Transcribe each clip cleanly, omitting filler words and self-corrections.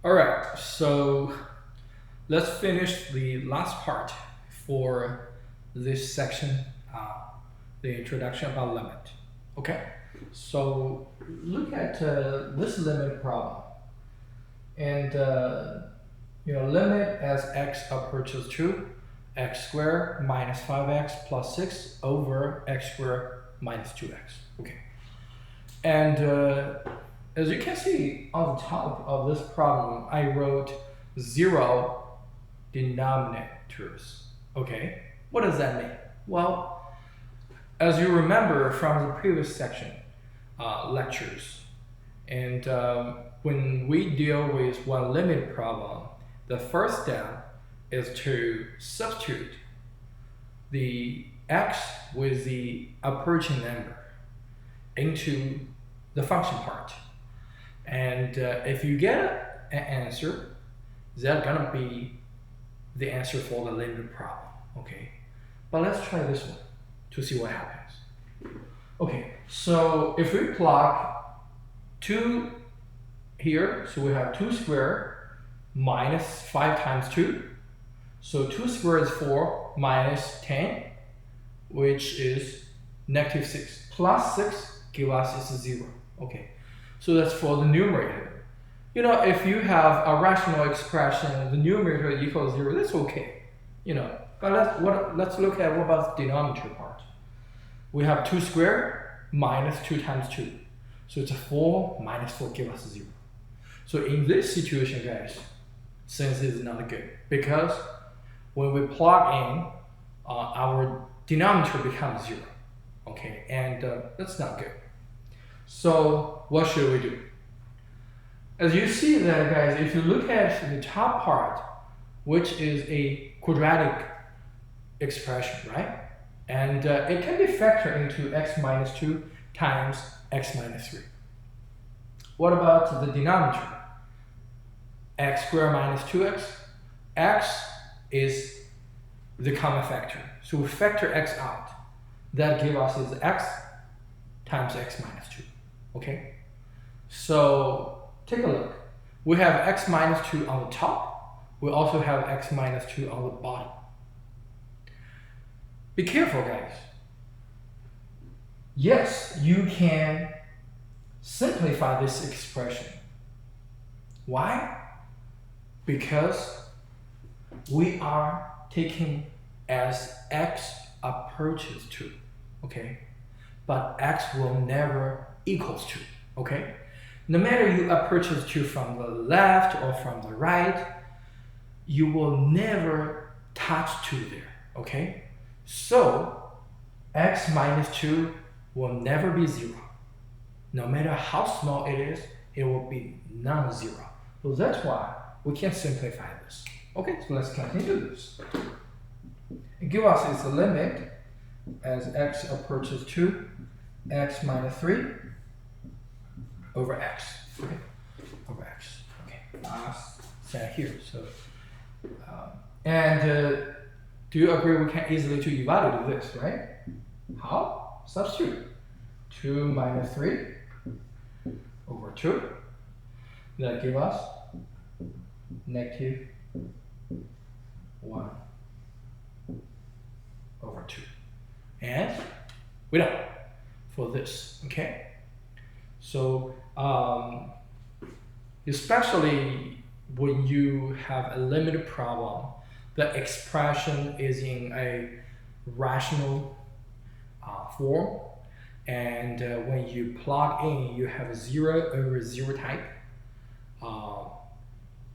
All right, so let's finish the last part for this section, the introduction about limit. Okay, so look at this limit problem, and limit as x approaches to x squared minus 5x plus 6 over x squared minus 2x. Okay, and as you can see on the top of this problem, I wrote 0 denominators. Okay, what does that mean? Well, as you remember from the previous section, lectures, and when we deal with one limit problem, the first step is to substitute the x with the approaching number into the function part. And if you get an answer, that's gonna be the answer for the limit problem. Okay, but let's try this one to see what happens. Okay, so if we plug 2 here, so we have 2 squared minus 5 times 2. So 2 squared is 4 minus 10, which is negative 6, plus 6 give us is 0. Okay, so that's for the numerator. If you have a rational expression, the numerator equals 0, that's okay. But let's look at what about the denominator part. We have 2 squared minus 2 times 2. So it's a 4 minus 4 give us 0. So in this situation, guys, since it's not good, because when we plug in, our denominator becomes 0. Okay, and that's not good. So what should we do? As you see that, guys, if you look at the top part, which is a quadratic expression, right? And it can be factored into x minus 2 times x minus 3. What about the denominator? X squared minus 2x. X is the common factor. So we factor x out. That gives us is x times x minus 2. Okay? So take a look. We have x minus 2 on the top. We also have x minus 2 on the bottom. Be careful, guys. Yes, you can simplify this expression. Why? Because we are taking as x approaches to, okay? But x will never equals to, okay? No matter you approaches to from the left or from the right, you will never touch 2 there, okay? So x minus 2 will never be 0. No matter how small it is, it will be non-zero. So that's why we can simplify this. Okay, so let's continue this. It gives us its limit as x approaches to x minus 3 over x. Okay, over x. Okay, last set here. So, do you agree we can easily to evaluate this, right? How? Substitute 2 minus 3 over 2. That gives us negative 1 over 2. And we're done for this, okay? So, especially when you have a limited problem, the expression is in a rational form, and when you plug in, you have 0 over 0 type.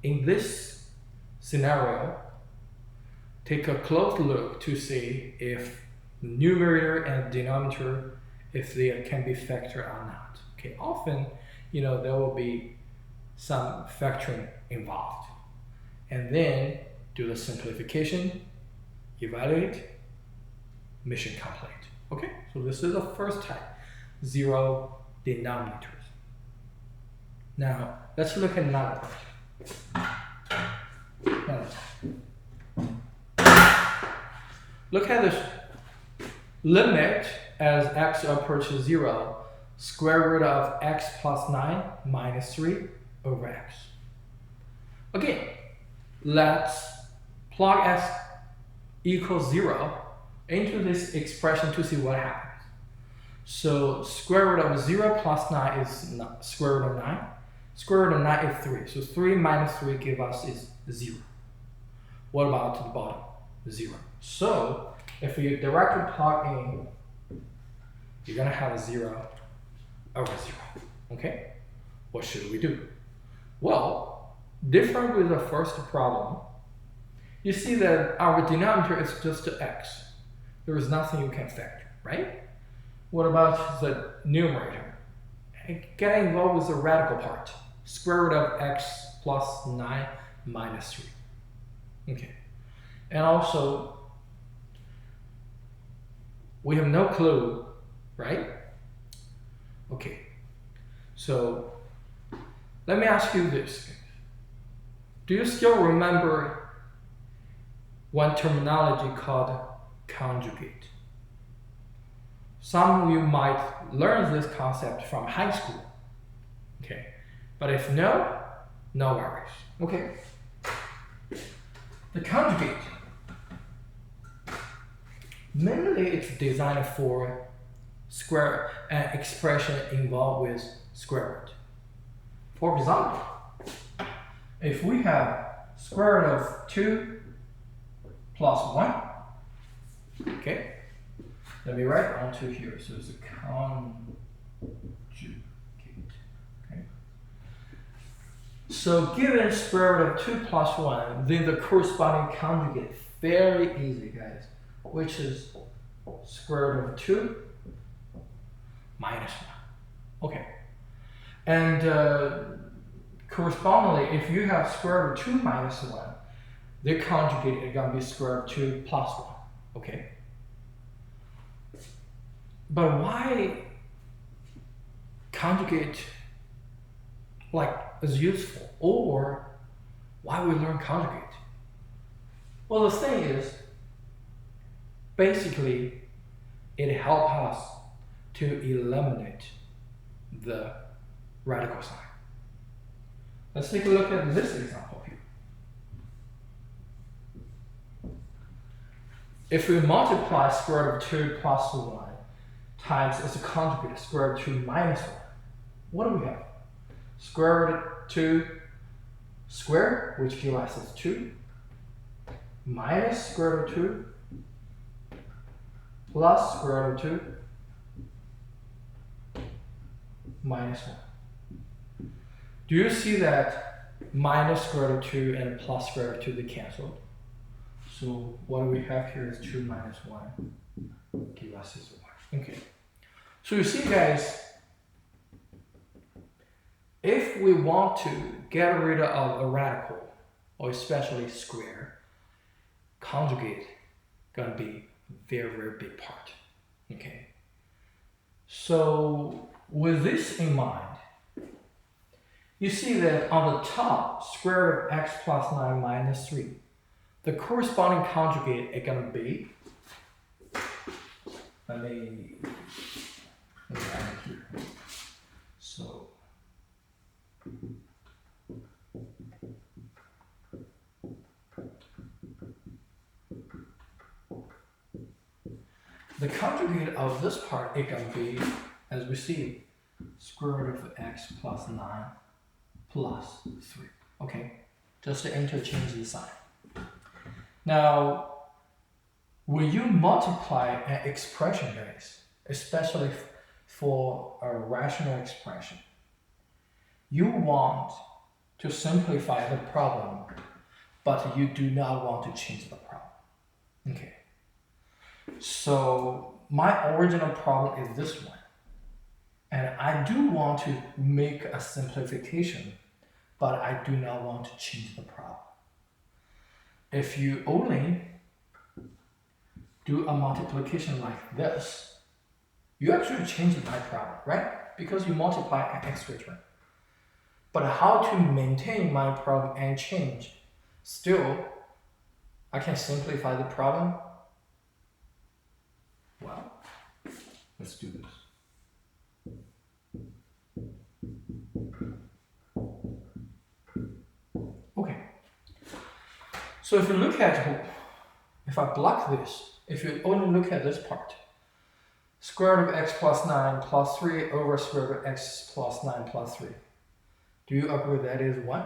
In this scenario, take a close look to see if numerator and denominator, if they can be factored or not. Okay, often, there will be some factoring involved. And then do the simplification, evaluate, mission complete. Okay, so this is the first type, 0 denominators. Now, let's look at another part. Look at this limit as x approaches 0, square root of x plus 9 minus 3 over x. Again, let's plug x equals 0 into this expression to see what happens. So square root of 0 plus 9 is square root of 9. Square root of 9 is 3. So 3 minus 3 give us is 0. What about to the bottom? 0. So if you directly plug in, you're going to have a 0 over 0. Okay? What should we do? Well, different with the first problem, you see that our denominator is just x. There is nothing you can factor, right? What about the numerator? Get involved with the radical part. Square root of x plus 9 minus 3. Okay. And also, we have no clue, right? Okay. So, let me ask you this. Do you still remember one terminology called conjugate? Some of you might learn this concept from high school. Okay. But if no, no worries. Okay. The conjugate, mainly it's designed for square expression involved with square root. For example, if we have square root of 2 plus 1, okay, let me write onto here. So it's a conjugate. Okay. So given square root of 2 plus 1, then the corresponding conjugate, very easy, guys, which is square root of 2 minus 1. Okay. And correspondingly, if you have square root of 2 minus 1, the conjugate is going to be square root of 2 plus 1. Okay. But why conjugate is useful, or why we learn conjugate? Well, the thing is, basically, it helps us to eliminate the radical sign. Let's take a look at this example here. If we multiply square root of 2 plus 1 times as a conjugate square root of 2 minus 1, what do we have? Square root of 2 squared, which gives us as 2, minus square root of 2 plus square root of 2 minus 1. Do you see that minus square root of 2 and plus square root of 2 they canceled? So what we have here is 2 minus 1 give us is 1. Okay. So you see, guys, if we want to get rid of a radical, or especially square, conjugate gonna be very, very big part. Okay. So with this in mind, you see that on the top, square root of x plus 9 minus 3, the corresponding conjugate is gonna be, let me add it here. So the conjugate of this part, it can be, as we see, square root of x plus 9 plus 3. Okay, just to interchange the sign. Now, when you multiply an expression, guys, especially for a rational expression, you want to simplify the problem, but you do not want to change the problem. Okay. So my original problem is this one. And I do want to make a simplification, but I do not want to change the problem. If you only do a multiplication like this, you actually change my problem, right? Because you multiply an extra term. But how to maintain my problem and change? Still, I can simplify the problem. Well, let's do this. Okay. So if you look at, if I block this, if you only look at this part, square root of x plus 9 plus 3 over square root of x plus 9 plus 3. Do you agree that is 1?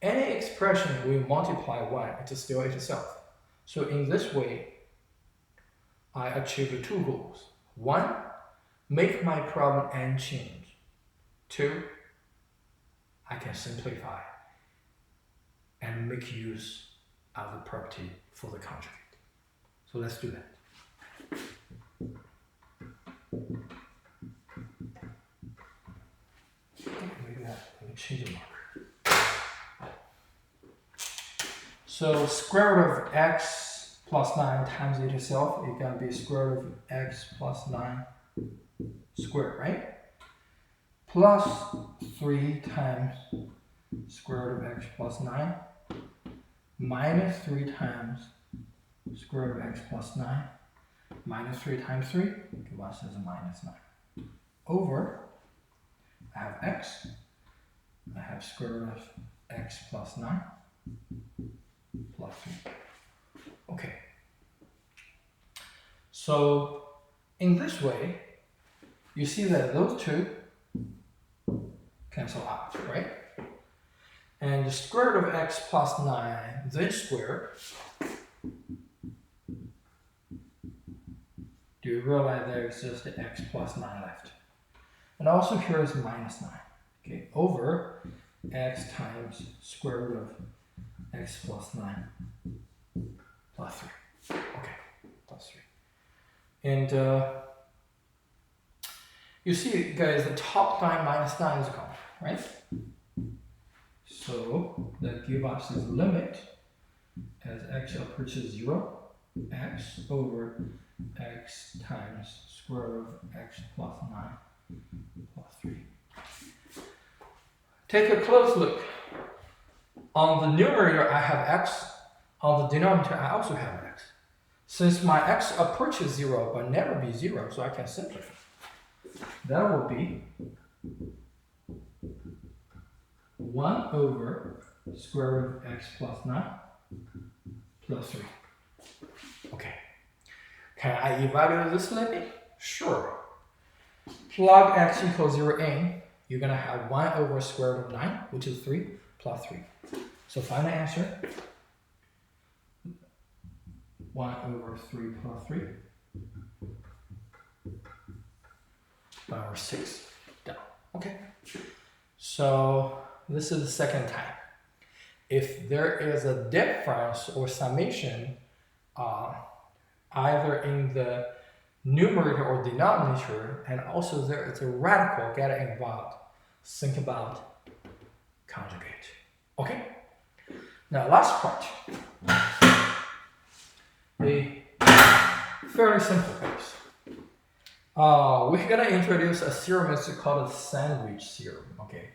Any expression we multiply 1, it's still itself. So in this way, I achieve 2 goals. 1, make my problem unchanged. 2, I can simplify and make use of the property for the conjugate. So let's do that. Let me change the marker. So square root of x plus 9 times it itself, it can be square root of x plus 9 squared, right? Plus 3 times square root of x plus 9 minus 3 times square root of x plus 9 minus 3 times 3, give us as a minus 9, over, I have x, I have square root of x plus 9 plus 3. Okay. So in this way, you see that those two cancel out, right? And the square root of x plus 9, this square, do you realize there's just the x plus 9 left? And also here is minus 9, okay, over x times square root of x plus 9 plus 3. Okay, plus 3. And you see, guys, the top line minus 9 is gone, right? So that gives us this limit as x approaches 0, x over x times square root of x plus 9 plus 3. Take a close look. On the numerator, I have x. On the denominator, I also have x. Since my x approaches 0 but never be 0, so I can simplify. That will be 1 over square root of x plus 9 plus 3. Okay. Can I evaluate this limit? Sure. Plug x equals 0 in, you're going to have 1 over square root of 9, which is 3, plus 3. So final answer, 1 over 3 plus 3, 1 over 6, down. Okay. So this is the second time. If there is a difference or summation, either in the numerator or denominator, and also there is a radical get involved, think about conjugate. Okay? Now last part. A fairly simple case. We're gonna introduce a theorem, it's called a sandwich theorem, okay?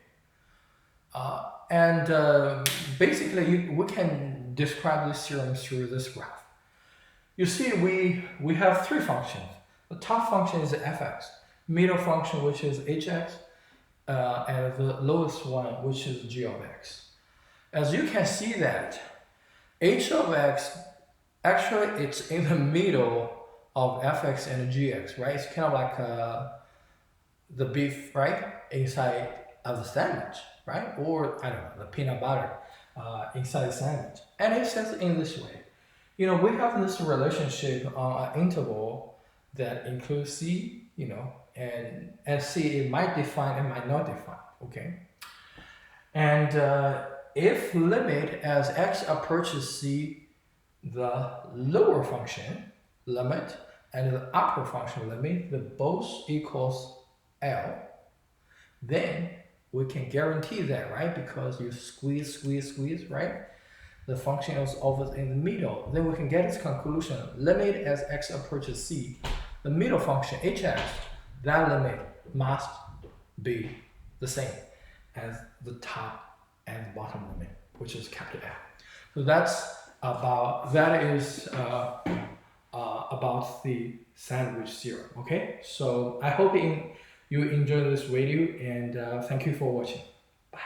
Basically we can describe this theorem through this graph. You see, we have 3 functions. The top function is fx, middle function which is hx, and the lowest one which is g of x. As you can see that h of x, actually it's in the middle of fx and gx, right? It's kind of like the beef, right? Inside of the sandwich, right? Or, I don't know, the peanut butter inside the sandwich. And it says in this way. You know, we have this relationship on an interval that includes c, you know, and c, it might define, it might not define, okay? And if limit as x approaches c, the lower function limit and the upper function limit, the both equals L, then we can guarantee that, right? Because you squeeze, right? The function is always in the middle. Then we can get this conclusion. Limit as x approaches c, the middle function hx, that limit must be the same as the top and bottom limit, which is capital F. So that is about the sandwich theorem. Okay, so I hope you enjoyed this video, and thank you for watching. Bye.